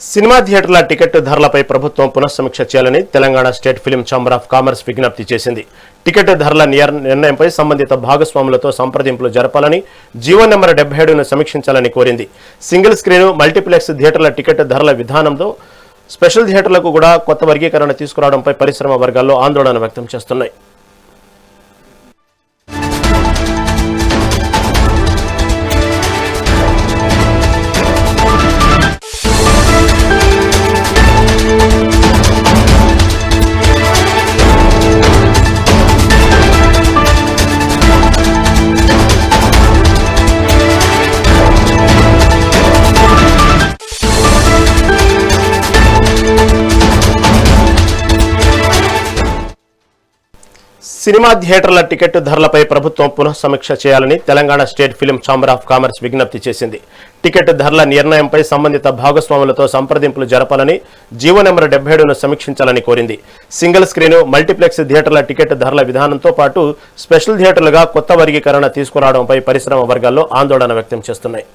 Cinema థియేటర్ల ticket ధరలపై ప్రభుత్వం పునఃసమీక్ష చేయాలని Telangana state film chamber of commerce విజ్ఞప్తి చేసింది. టికెట్ ధరల నిర్ణయంపై సంబంధిత భాగస్వాములతో సంప్రదింపులు జరపాలని, జీవో నెంబర్ 77ను సమీక్షించాలని కోరింది. సింగిల్ స్క్రీన్, మల్టీప్లెక్స్ థియేటర్ల టికెట్ ధరల విధానంతో స్పెషల్ థియేటర్లకు కూడా కొత్త వర్గీకరణ తీసుకురావడంపై పరిశ్రమ వర్గాల్లో ఆందోళన వ్యక్తం చేస్తున్నాయి. సినిమా థియేటర్ల టికెట్ ధరలపై ప్రభుత్వం పునఃసమీక్ష చేయాలని Telangana state film chamber of commerce విజ్ఞప్తి చేసింది. టికెట్ ధరల నిర్ణయంపై సంబంధిత భాగస్వాములతో సంప్రదింపులు జరపాలని, జీవో నెంబర్ 77ను సమీక్షించాలని కోరింది. సింగిల్ స్క్రీన్, మల్టీప్లెక్స్ థియేటర్ల టికెట్ ధరల విధానంతో పాటు స్పెషల్ థియేటర్లుగా కొత్త వర్గీకరణ తీసుకురావడంపై పరిశ్రమ వర్గాల్లో ఆందోళన వ్యక్తం చేస్తున్నాయి.